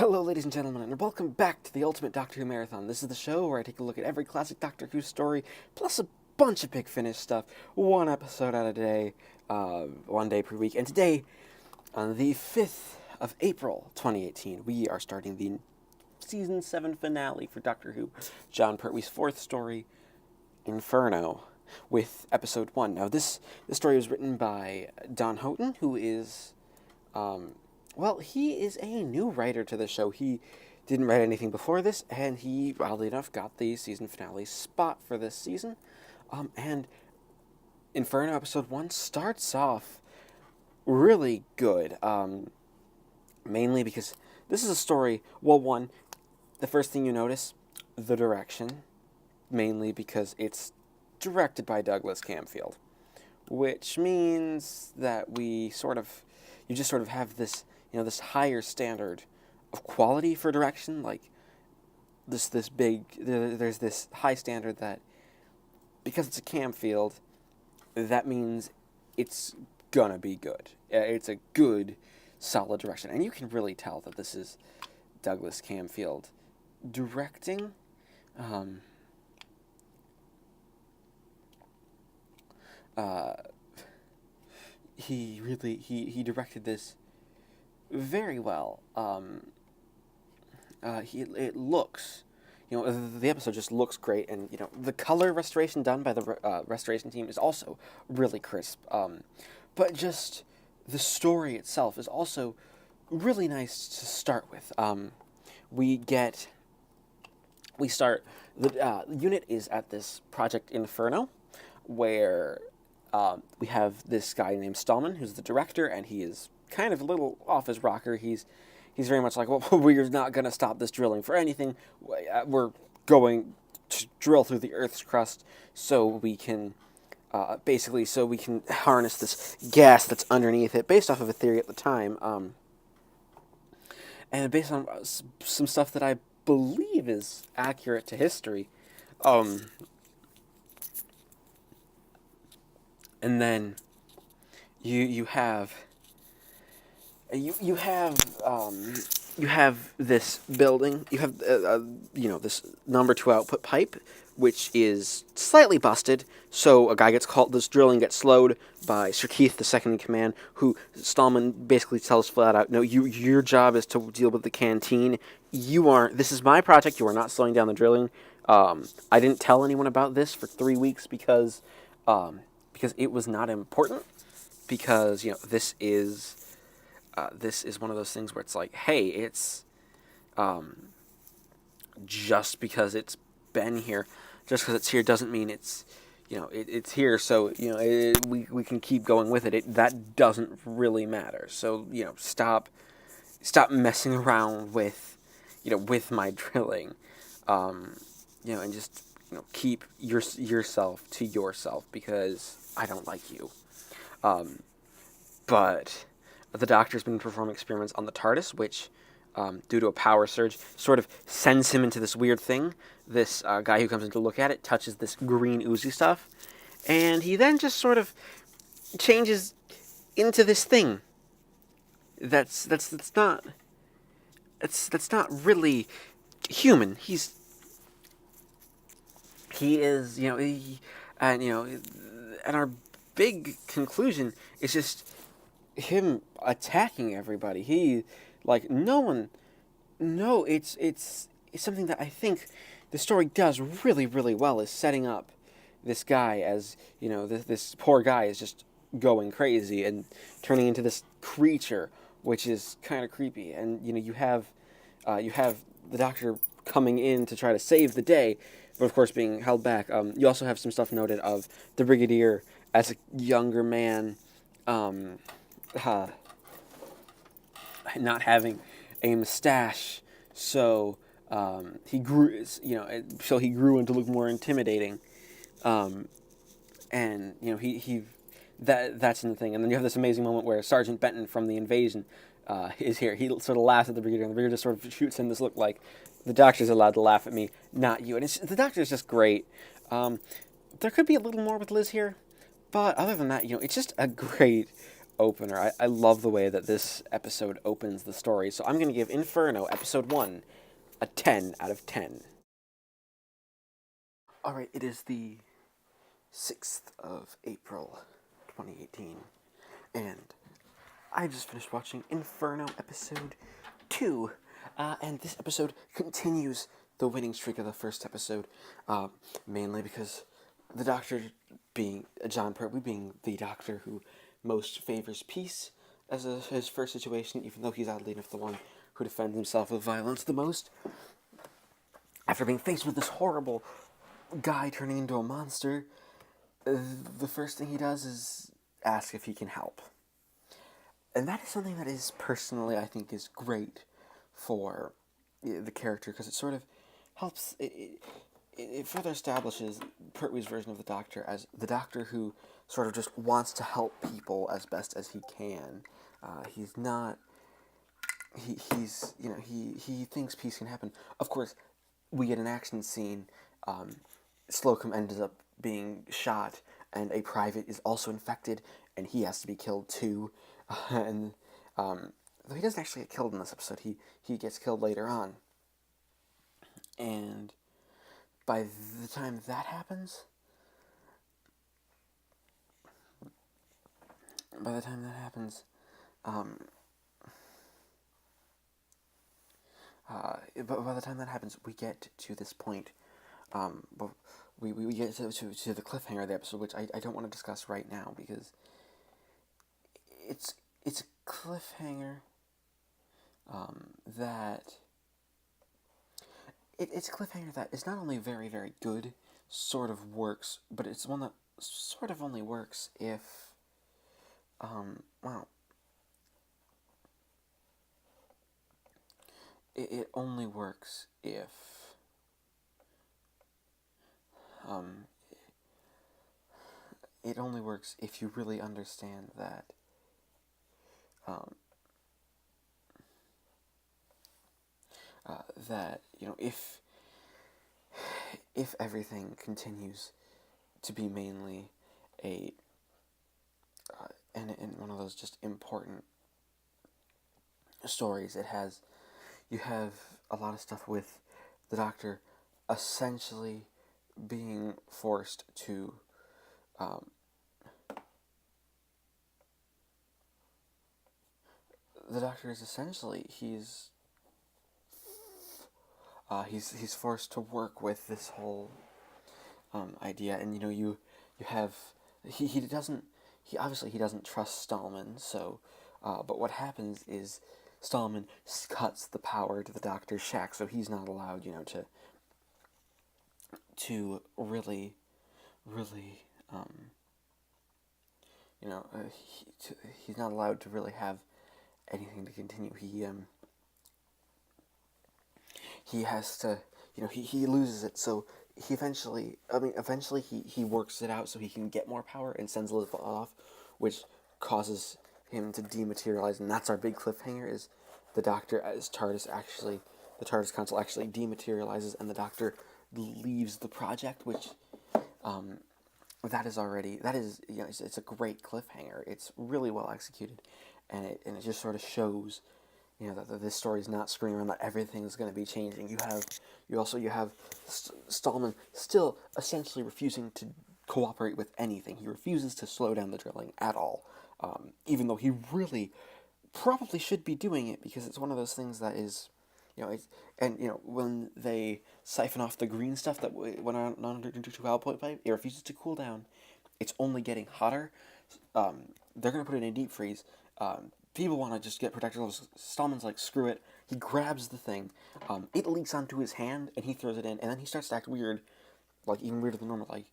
Hello, ladies and gentlemen, and welcome back to the Ultimate Doctor Who Marathon. This is the show where I take a look at every classic Doctor Who story, plus a bunch of Big Finish stuff, one episode out a day, 1 day per week. And today, on the 5th of April, 2018, we are starting the Season 7 finale for Doctor Who, John Pertwee's fourth story, Inferno, with Episode 1. Now, this story was written by Don Houghton, who is... he is a new writer to the show. He didn't write anything before this, and he, oddly enough, got the season finale spot for this season. And Inferno Episode 1 starts off really good, mainly because this is a story, the first thing you notice, the direction, mainly because it's directed by Douglas Camfield, which means that you just sort of have this, this higher standard of quality for direction, like there's this high standard that, because it's a Camfield, that means it's gonna be good. It's a good, solid direction, and you can really tell that this is Douglas Camfield directing. He directed this very well. It looks, the episode just looks great, and the color restoration done by the restoration team is also really crisp. But just the story itself is also really nice to start with. The unit is at this Project Inferno, where we have this guy named Stallman, who's the director, and he is kind of a little off his rocker. He's very much like, well, we're not going to stop this drilling for anything. We're going to drill through the Earth's crust so we can harness this gas that's underneath it, based off of a theory at the time, and based on some stuff that I believe is accurate to history. And then you have this building. You have this number 2 output pipe, which is slightly busted. So a guy this drilling gets slowed by Sir Keith, the second in command, who Stallman basically tells flat out, no, your job is to deal with the canteen. This is my project. You are not slowing down the drilling. I didn't tell anyone about this for 3 weeks because it was not important, because this is one of those things where it's like, hey, it's just because it's been here, just because it's here doesn't mean it's it's here, so we can keep going with it. That doesn't really matter. So stop messing around with with my drilling, and just keep yourself to yourself, because I don't like you. But the Doctor's been performing experiments on the TARDIS, which, due to a power surge, sort of sends him into this weird thing. This guy who comes in to look at it touches this green oozy stuff, and he then just sort of changes into this thing. That's not really human. He is, and our big conclusion is just him attacking everybody. It's something that I think the story does really, really well, is setting up this guy as, this poor guy is just going crazy and turning into this creature, which is kind of creepy. And, you have the Doctor coming in to try to save the day, but of course being held back. You also have some stuff noted of the Brigadier as a younger man, not having a mustache, so he grew, he grew into look more intimidating, and that's the thing. And then you have this amazing moment where Sergeant Benton from the Invasion is here. He sort of laughs at the Brigadier, and the Brigadier just sort of shoots him this look like, the Doctor's allowed to laugh at me, not you. And the Doctor's just great. There could be a little more with Liz here, but other than that, it's just a great opener. I love the way that this episode opens the story. So I'm going to give Inferno, episode 1, a 10 out of 10. Alright, it is the 6th of April, 2018, and I just finished watching Inferno episode 2, and this episode continues the winning streak of the first episode, mainly because the Doctor being, John Pertwee being the Doctor who most favors peace as his first situation, even though he's oddly enough the one who defends himself with violence the most. After being faced with this horrible guy turning into a monster, the first thing he does is ask if he can help. And that is something that is, personally, I think is great for the character, because it sort of helps, it further establishes Pertwee's version of the Doctor as the Doctor who sort of just wants to help people as best as he can. He's not, he's, you know, he thinks peace can happen. Of course, we get an action scene, Slocum ends up being shot, and a private is also infected, and he has to be killed too. And though he doesn't actually get killed in this episode, he gets killed later on. And by the time that happens, by the time that happens, we get to this point. We get to the cliffhanger of the episode, which I don't want to discuss right now, because it's a cliffhanger that it's a cliffhanger that is not only very, very good, sort of works, but it's one that sort of only works if well, it only works if it only works if you really understand that that, you know, if everything continues to be mainly a and one of those just important stories, you have a lot of stuff with the Doctor essentially being forced to the Doctor is essentially he's forced to work with this whole idea, and you know, you have he obviously doesn't trust Stallman, so but what happens is Stallman cuts the power to the Doctor's shack, so he's not allowed, you know, to really you know, he's not allowed to really have anything to continue. He has to, you know, he loses it, so he eventually he works it out so he can get more power and sends Elizabeth off, which causes him to dematerialize, and that's our big cliffhanger, is the Doctor as the TARDIS Council actually dematerializes, and the Doctor leaves the project, which that is, you know, it's a great cliffhanger. It's really well executed, and it just sort of shows, you know, that this story is not screwing around, that everything is going to be changing. You have Stallman still essentially refusing to cooperate with anything. He refuses to slow down the drilling at all, even though he really probably should be doing it, because it's one of those things that is, you know, when they siphon off the green stuff that went on under 2 output pipe, it refuses to cool down. It's only getting hotter. They're going to put it in a deep freeze. People want to just get protector levels. Stallman's like, screw it. He grabs the thing. It leaks onto his hand, and he throws it in, and then he starts to act weird, like even weirder than normal. Like,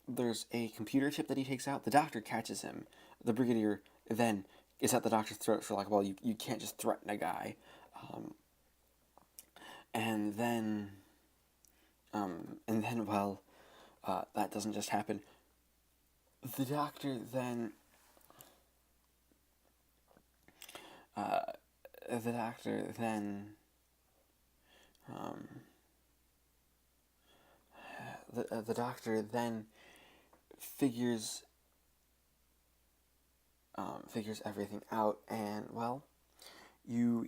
there's a computer chip that he takes out. The Doctor catches him. The Brigadier then is at the Doctor's throat for like, well, you can't just threaten a guy. And then, well, that doesn't just happen. The Doctor then, the Doctor then, the Doctor then figures figures everything out, and well, you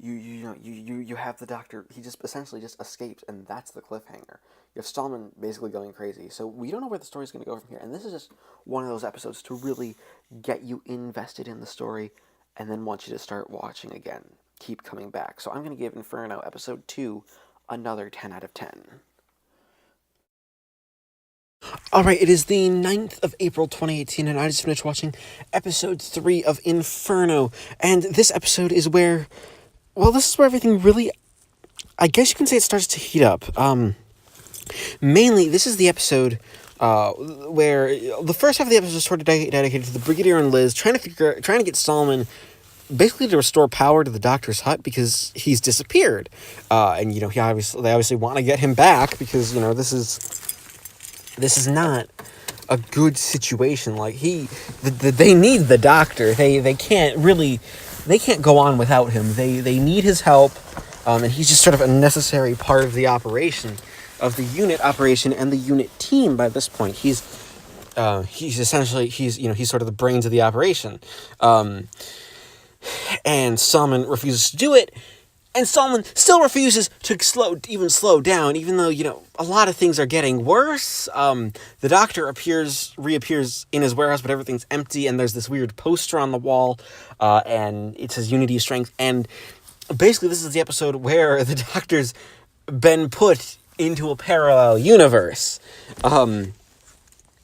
have the Doctor. He just essentially just escapes, and that's the cliffhanger. You have Stallman basically going crazy. So we don't know where the story's going to go from here. And this is just one of those episodes to really get you invested in the story, and then want you to start watching again. Keep coming back. So I'm going to give Inferno episode 2 another 10 out of 10. Alright, it is the 9th of April 2018, and I just finished watching episode 3 of Inferno. And this episode is where, well, this is where everything really, I guess you can say it starts to heat up. Mainly, this is the episode where the first half of the episode is sort of dedicated to the Brigadier and Liz trying to get Solomon basically to restore power to the Doctor's hut because he's disappeared. And they obviously want to get him back because this is not a good situation. Like they need the Doctor. They can't go on without him. They need his help, and he's just sort of a necessary part of the operation, of the unit operation and the unit team. By this point, he's essentially he's sort of the brains of the operation. And Solomon refuses to do it. And Solomon still refuses to slow down, even though, a lot of things are getting worse. The Doctor reappears in his warehouse, but everything's empty, and there's this weird poster on the wall, and it says Unity Strength, and basically this is the episode where the Doctor's been put into a parallel universe. And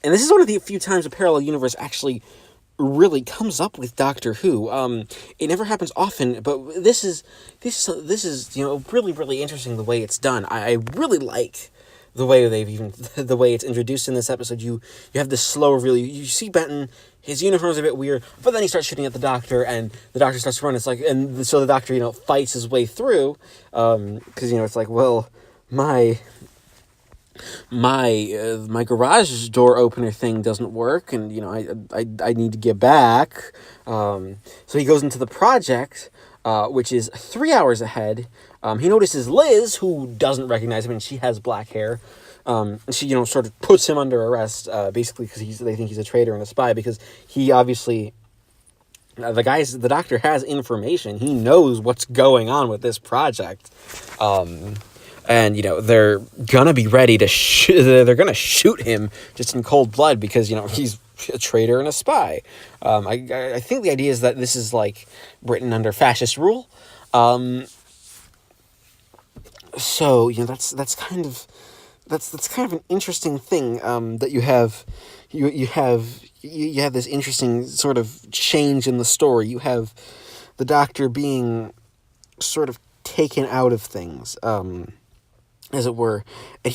this is one of the few times a parallel universe actually really comes up with Doctor Who. It never happens often, but this is really, really interesting the way it's done. I really like the way the way it's introduced in this episode. You have this slow reveal. You see Benton, his uniform's a bit weird, but then he starts shooting at the Doctor, and the Doctor starts to run. It's like, and so the Doctor fights his way through, because it's like, well, my garage door opener thing doesn't work, and I need to get back. So he goes into the project, which is 3 hours ahead. He notices Liz, who doesn't recognize him, and she has black hair. And she sort of puts him under arrest, basically because they think he's a traitor and a spy, because he obviously. The Doctor has information. He knows what's going on with this project. And, they're gonna be ready to they're gonna shoot him just in cold blood because, he's a traitor and a spy. I think the idea is that this is, like, Britain under fascist rule. So, that's kind of an interesting thing, that you have this interesting sort of change in the story. You have the Doctor being sort of taken out of things, as it were. And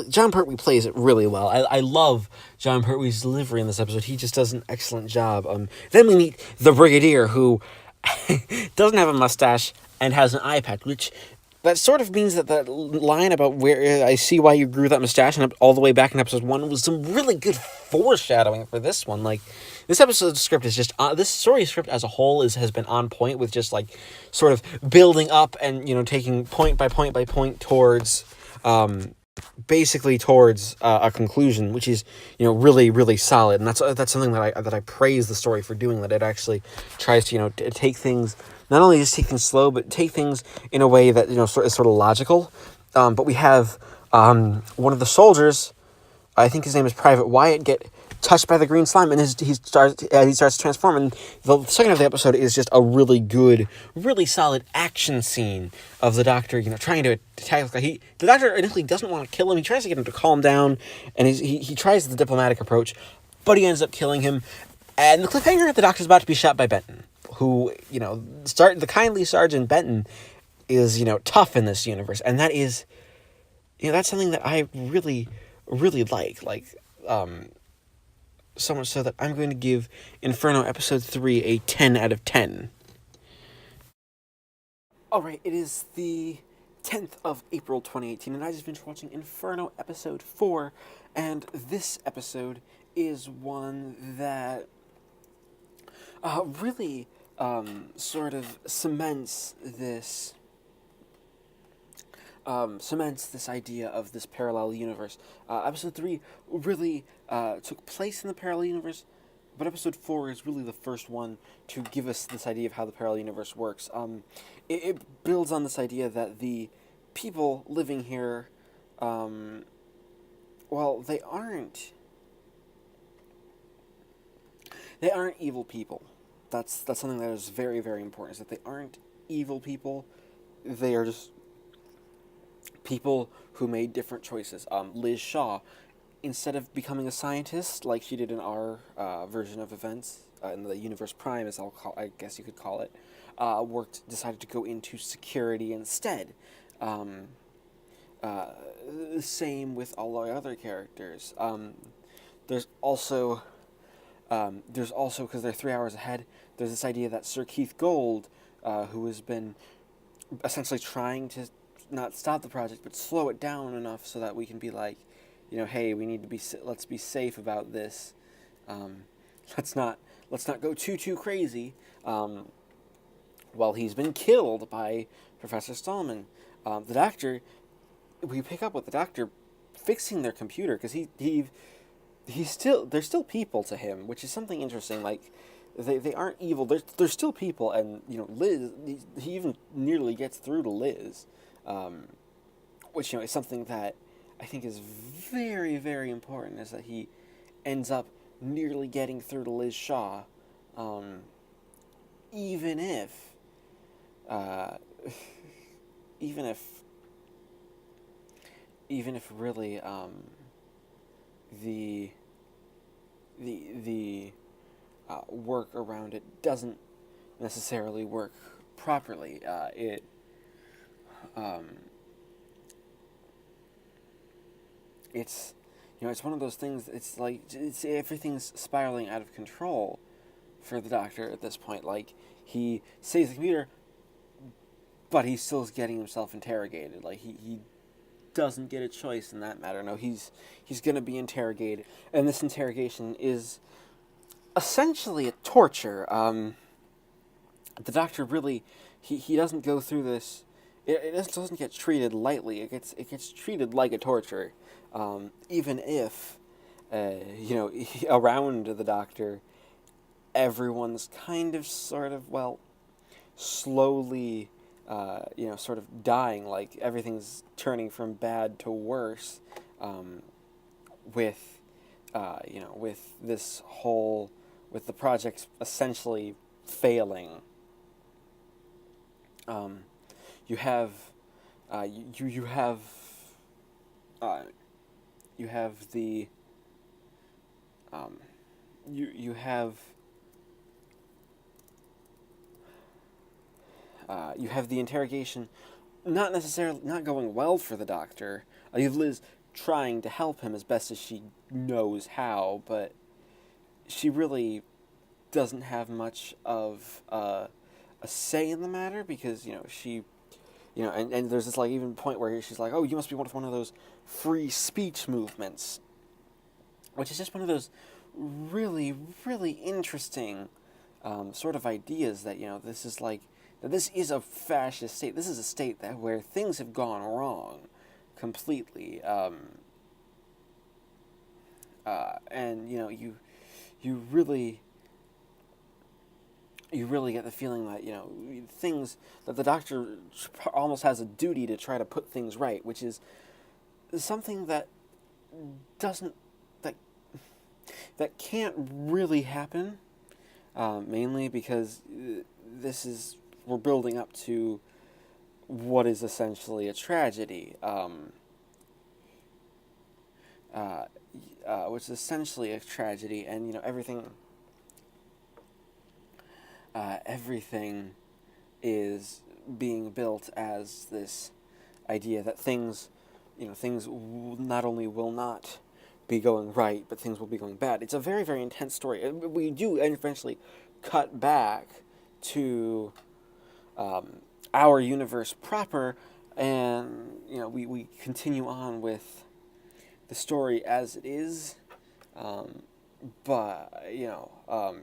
John Pertwee plays it really well. I love John Pertwee's delivery in this episode. He just does an excellent job. Then we meet the Brigadier, who doesn't have a mustache and has an eye patch, which that sort of means that line about where I see why you grew that mustache and all the way back in episode 1 was some really good foreshadowing for this one. Like, this episode's script is just this story script as a whole has been on point with just, like, sort of building up and taking point by point by point towards basically towards a conclusion, which is really, really solid. And that's something that I praise the story for doing, that it actually tries to to take things, not only just take things slow, but take things in a way that is sort of logical. But we have one of the soldiers, I think his name is Private Wyatt, get touched by the green slime, and he starts to transform. And the second half of the episode is just a really good, really solid action scene of the Doctor, trying to attack. The Doctor initially doesn't want to kill him. He tries to get him to calm down, and he tries the diplomatic approach, but he ends up killing him. And the cliffhanger: the Doctor's about to be shot by Benton, who the kindly Sergeant Benton is tough in this universe, and that is that's something that I really, really like. So much so that I'm going to give Inferno episode 3 a 10 out of 10. Alright, it is the 10th of April 2018, and I just finished watching Inferno episode 4, and this episode is one that really sort of cements this idea of this parallel universe. Episode 3 really took place in the parallel universe, but episode 4 is really the first one to give us this idea of how the parallel universe works. It builds on this idea that the people living here, well, they aren't evil people. That's something that is very, very important, is that they aren't evil people. They are just people who made different choices. Liz Shaw, instead of becoming a scientist like she did in our version of events, in the Universe Prime, as I guess you could call it, decided to go into security instead. Um, Same with all our other characters. There's also because they're 3 hours ahead. There's this idea that Sir Keith Gold, who has been essentially trying to not stop the project but slow it down enough so that we can be like, hey, we need to let's be safe about this. Um, let's not go too crazy. Well, he's been killed by Professor Stallman. The doctor, we pick up with the doctor fixing their computer because they're still people to him, which is something interesting. Like, they aren't evil. They're still people, and Liz. He even nearly gets through to Liz, which is something that I think is very, very important. Is that he ends up nearly getting through to Liz Shaw, even if, uh, even if, really, the work around it doesn't necessarily work properly. Um, it's it's one of those things. It's like everything's spiraling out of control for the doctor at this point. Like, he saves the computer, but he still is getting himself interrogated. Like, he doesn't get a choice in that matter. No, he's going to be interrogated, and this interrogation is essentially a torture. The doctor really he doesn't go through this. It doesn't get treated lightly. It gets treated like a torture, even if around the doctor, everyone's kind of sort of slowly sort of dying, like everything's turning from bad to worse, with with the project essentially failing. You have you have you have the you have the interrogation not necessarily not going well for the doctor. You have Liz trying to help him as best as she knows how, but she really doesn't have much of a say in the matter, because she and there's this even point where she's like, oh, you must be one of those free speech movements, which is just one of those really, really interesting sort of ideas that this is that this is a fascist state. This is a state where things have gone wrong completely, and you really get the feeling that things that the doctor almost has a duty to try to put things right, which is something that doesn't that can't really happen, mainly because we're building up to what is essentially a tragedy, which is essentially a tragedy, and everything is being built as this idea that things not only will not be going right, but things will be going bad. It's a very, very intense story. We do eventually cut back to our universe proper, and we continue on with the story as it is, but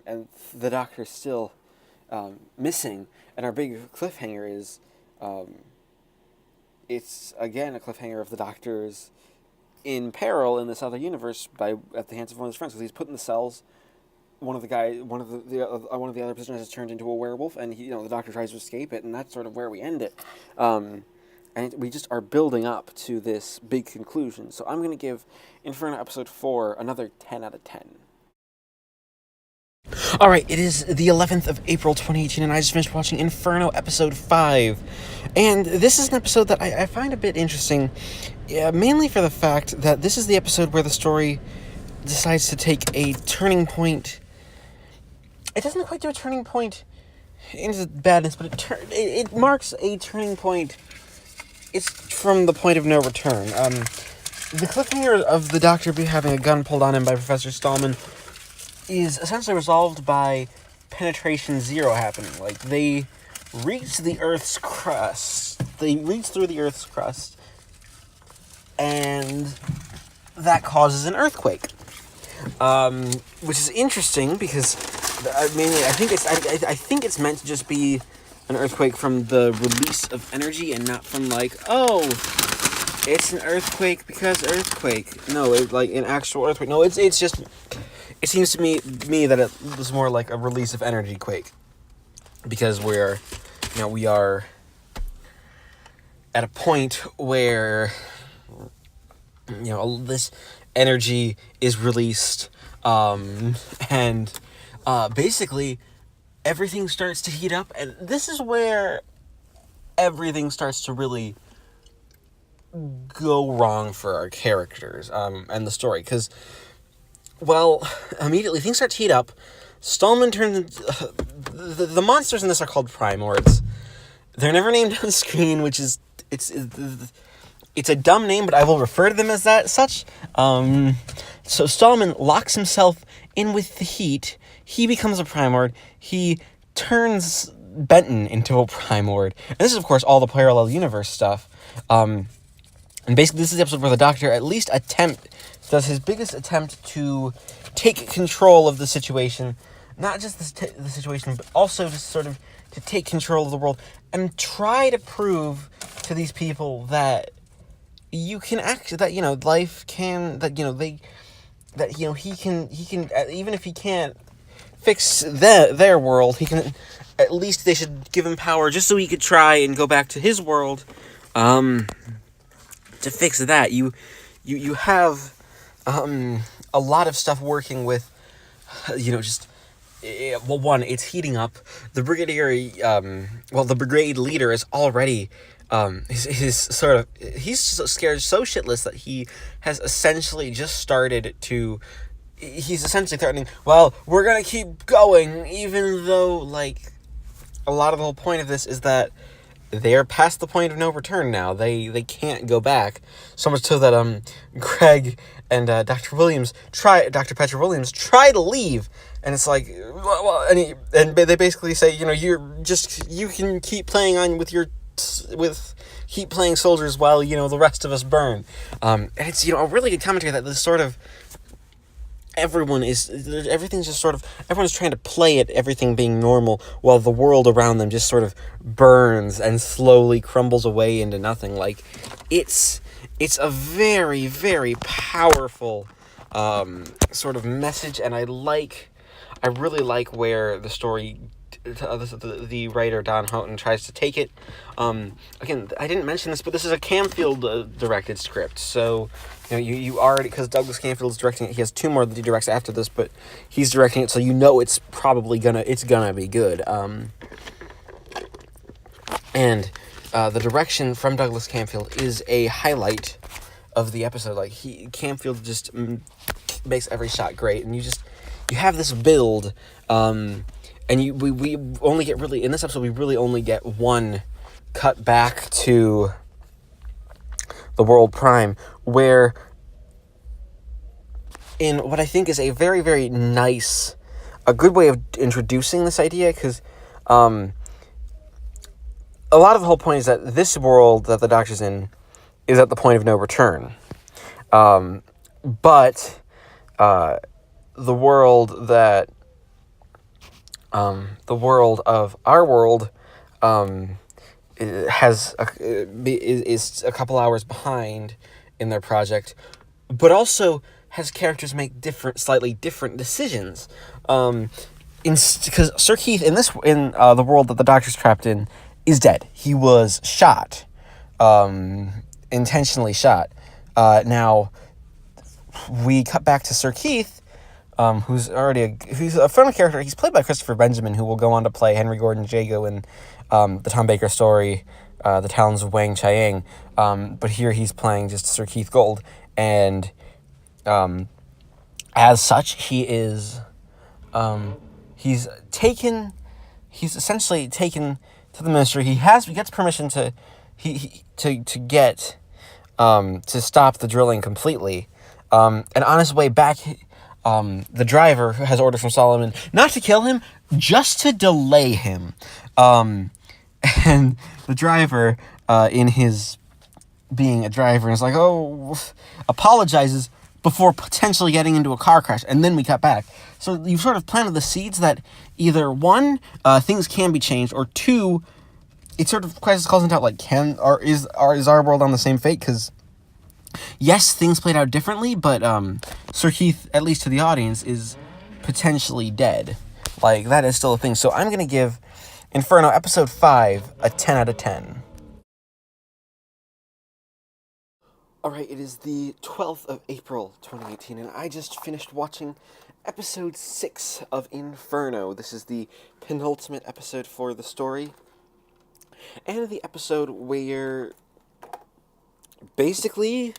and the doctor's still missing, and our big cliffhanger is it's again a cliffhanger of the doctor's in peril in this other universe at the hands of one of his friends, because he's put in the cells one of the other prisoners is turned into a werewolf, and the doctor tries to escape it, and that's sort of where we end it. And we just are building up to this big conclusion. So I'm going to give Inferno episode 4 another 10 out of 10. Alright, it is the 11th of April 2018, and I just finished watching Inferno episode 5. And this is an episode that I find a bit interesting, mainly for the fact that this is the episode where the story decides to take a turning point. It doesn't quite do a turning point into badness, but it marks a turning point. It's from the point of no return. The cliffhanger of the Doctor having a gun pulled on him by Professor Stallman is essentially resolved by penetration 0 happening. Like, they reach the Earth's crust. They reach through the Earth's crust, and that causes an earthquake. Which is interesting because, I think it's meant to just be an earthquake from the release of energy and not from it's an earthquake because earthquake. No, an actual earthquake. No, it's just, it seems to me that it was more like a release of energy quake, because we are at a point where, this energy is released, and basically everything starts to heat up, and this is where everything starts to really go wrong for our characters, and the story, because, immediately things start to heat up. Stallman turns the monsters in this are called Primords. They're never named on screen, which is, it's a dumb name, but I will refer to them as such. So Stallman locks himself in with the heat. He becomes a Primord. He turns Benton into a Primord. And this is, of course, all the parallel universe stuff. And basically, this is the episode where the Doctor at least does his biggest attempt to take control of the situation. Not just the situation, but also to take control of the world and try to prove to these people that you can life can, he can, even if he can't fix their world, he can, at least they should give him power just so he could try and go back to his world, to fix that. You have, a lot of stuff working with, it's heating up. The brigade leader is already, he's scared so shitless that he has essentially just started to, he's essentially threatening, we're gonna keep going, even though, a lot of the whole point of this is that they're past the point of no return now. They can't go back. So much so that, Greg and, Dr. Petra Williams try to leave, and it's like, and they basically say, you can keep playing on keep playing soldiers while, the rest of us burn. And it's, a really good commentary that this sort of, everyone's trying to play at everything being normal while the world around them just sort of burns and slowly crumbles away into nothing. It's a very, very powerful, sort of message, and I really like where the story, the writer Don Houghton tries to take it. Again, I didn't mention this, but this is a Camfield directed script, so you already, because Douglas Camfield is directing it. He has 2 more that he directs after this, but he's directing it, so it's probably gonna be good. And the direction from Douglas Camfield is a highlight of the episode. Camfield just makes every shot great, and you have this build, and we only get in this episode, we really only get one cut back to the World Prime, where in what I think is a very, very nice, a good way of introducing this idea, because a lot of the whole point is that this world that the Doctor's in is at the point of no return. But the world of our world is a couple hours behind in their project, but also has characters make slightly different decisions. Because Sir Keith in the world that the Doctor's trapped in is dead. He was shot, intentionally shot. Now we cut back to Sir Keith, who's a friendly character. He's played by Christopher Benjamin, who will go on to play Henry Gordon Jago in the Tom Baker story, The Talons of Wang Chiang. But here he's playing just Sir Keith Gold, and as such, he's essentially taken to the ministry. He gets permission to stop the drilling completely. And on his way back, the driver has orders from Solomon not to kill him, just to delay him. And the driver, in his being a driver, is like, apologizes before potentially getting into a car crash, and then we cut back. So you've sort of planted the seeds that either one, things can be changed, or two, it sort of calls into like, is our world on the same fate? Because yes, things played out differently, but Sir Keith, at least to the audience, is potentially dead. Like, that is still a thing. So I'm gonna give Inferno episode 5 a 10 out of 10. Alright, it is the 12th of April, 2018, and I just finished watching episode 6 of Inferno. This is the penultimate episode for the story, and the episode where basically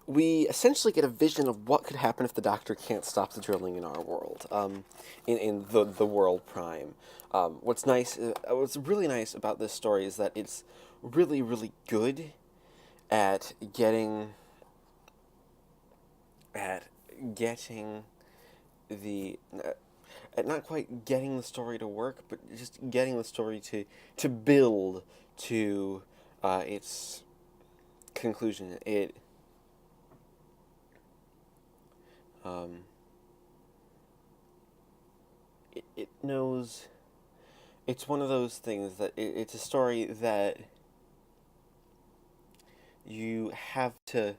we essentially get a vision of what could happen if the Doctor can't stop the drilling in our world, in the world Prime. What's really nice about this story is that it's really, really good at getting the at not quite getting the story to work, but just getting the story to build to its conclusion. It knows, it's one of those things that it's a story that you have to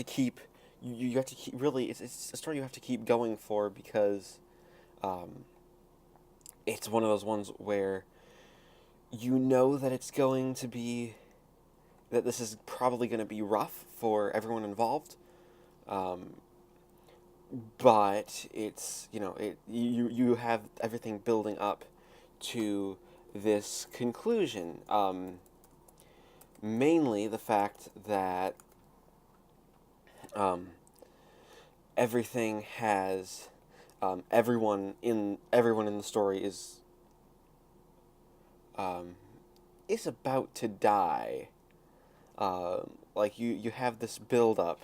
keep really, it's a story you have to keep going for, because it's one of those ones where you know that this is probably going to be rough for everyone involved, but it's, you have everything building up to this conclusion. Mainly the fact that everything has everyone in the story is about to die. Like you have this build up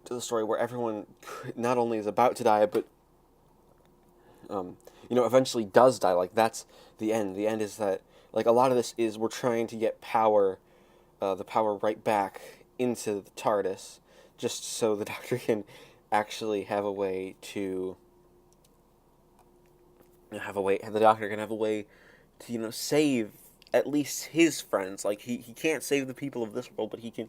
to the story where everyone not only is about to die, but eventually does die. Like, that's the end. The end is that, like, a lot of this is we're trying to get the power right back into the TARDIS, just so the Doctor can actually have a way to save at least his friends. Like, he can't save the people of this world, but he can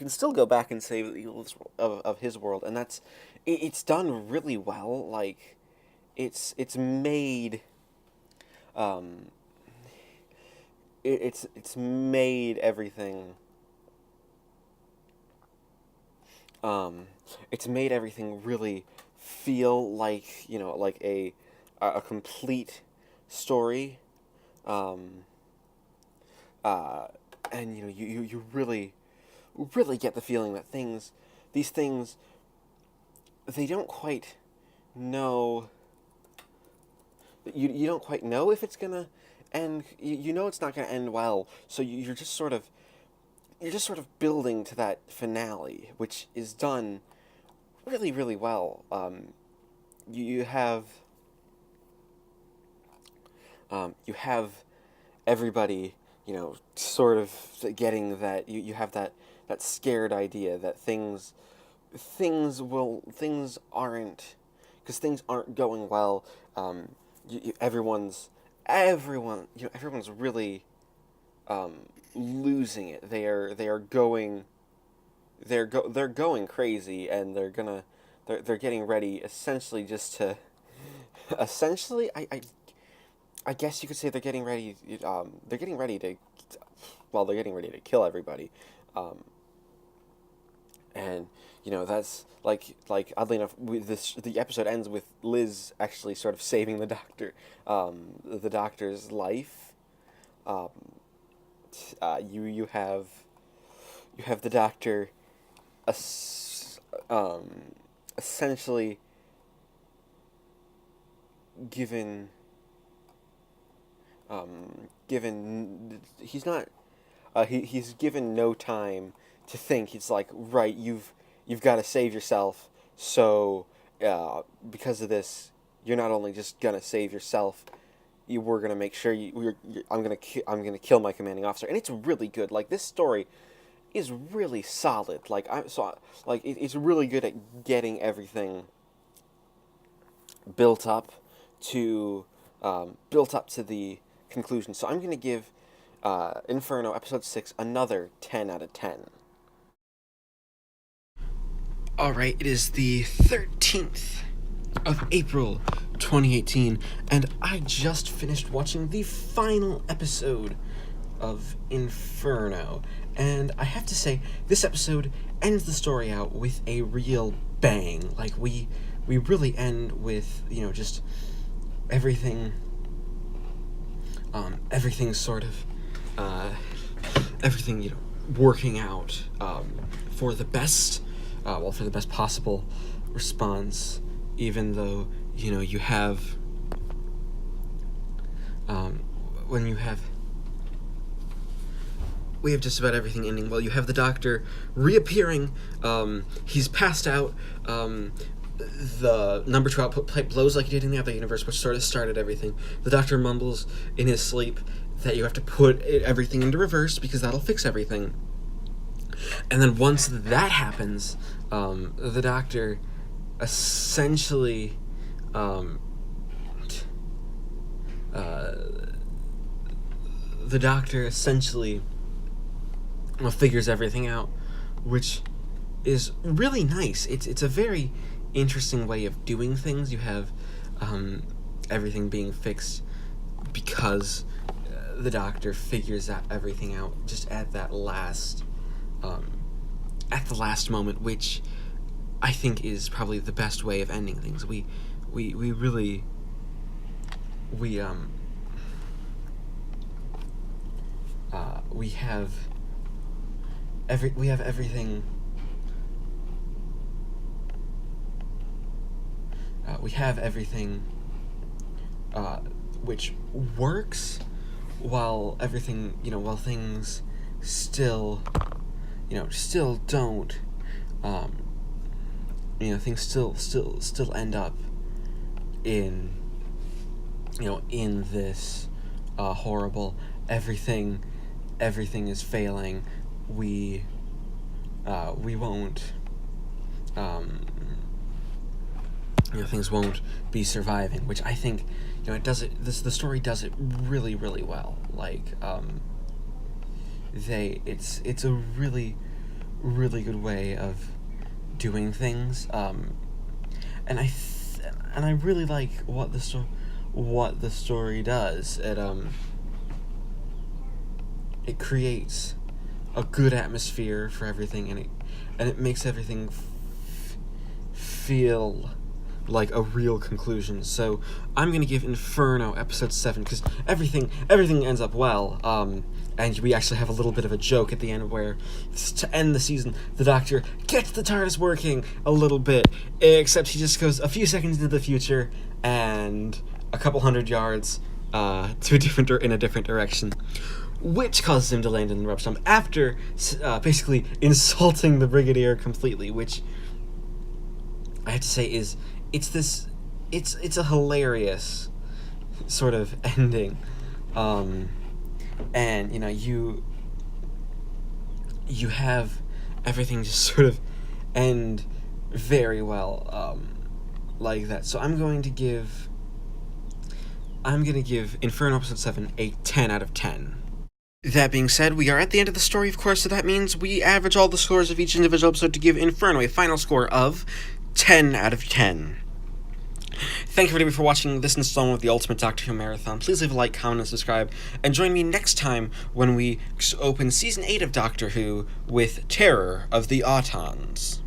still go back and save the people of his world, and it's done really well. Like, it's made it's made everything really feel like, like a complete story, and you really get the feeling that these things, they don't quite know. You don't quite know if it's gonna end. It's not gonna end well. So you're just sort of building to that finale, which is done really, really well. You have everybody, sort of getting that. You have that scared idea that things aren't, because things aren't going well. Everyone's really losing it. They're going they're going crazy, and they're getting ready essentially just to essentially I guess you could say they're getting ready to they're getting ready to kill everybody. Um, and that's oddly enough, the episode ends with Liz actually sort of saving the doctor's life. Um, you have the doctor es- um, essentially given he's not he's given no time to think. He's like, right, you've got to save yourself. So because of this, you're not only just gonna save yourself, we're gonna make sure I'm gonna kill my commanding officer. And it's really good. Like, this story is really solid. It's really good at getting everything built up to the conclusion. So I'm gonna give Inferno episode 6 another 10 out of 10. Alright, it is the 13th of April 2018, and I just finished watching the final episode of Inferno. And I have to say, this episode ends the story out with a real bang. Like, we really end with, just everything, everything sort of, everything, working out, for the best, for the best possible response, even though, you have, we have just about everything ending well. You have the doctor reappearing, he's passed out, the number 2 output pipe blows like it did in the other universe, which sort of started everything. The doctor mumbles in his sleep that you have to put everything into reverse because that'll fix everything. And then once that happens, the doctor essentially figures everything out, which is really nice. It's a very interesting way of doing things. You have everything being fixed because the doctor figures everything out just at the last moment, which I think is probably the best way of ending things. We have everything. We have everything which works while everything, while things still, don't, things still end up in, in this horrible, everything is failing. We won't, things won't be surviving, which I think, the story does it really, really well. Like, it's a really, really good way of doing things, and I really like what the story does. It creates a good atmosphere for everything, and it makes everything feel like a real conclusion. So I'm gonna give Inferno episode 7 because everything ends up well. And we actually have a little bit of a joke at the end where, to end the season, the doctor gets the TARDIS working a little bit, except he just goes a few seconds into the future and a couple hundred yards in a different direction, which causes him to land in the rubber stump after basically insulting the Brigadier completely, which I have to say is it's a hilarious sort of ending. And you have everything just sort of end very well, like that. So I'm gonna give Inferno episode 7 a 10 out of 10. That being said, we are at the end of the story, of course, so that means we average all the scores of each individual episode to give Inferno a final score of 10 out of 10. Thank you everybody for watching this installment of the Ultimate Doctor Who Marathon. Please leave a like, comment, and subscribe, and join me next time when we open Season 8 of Doctor Who with Terror of the AUTONS.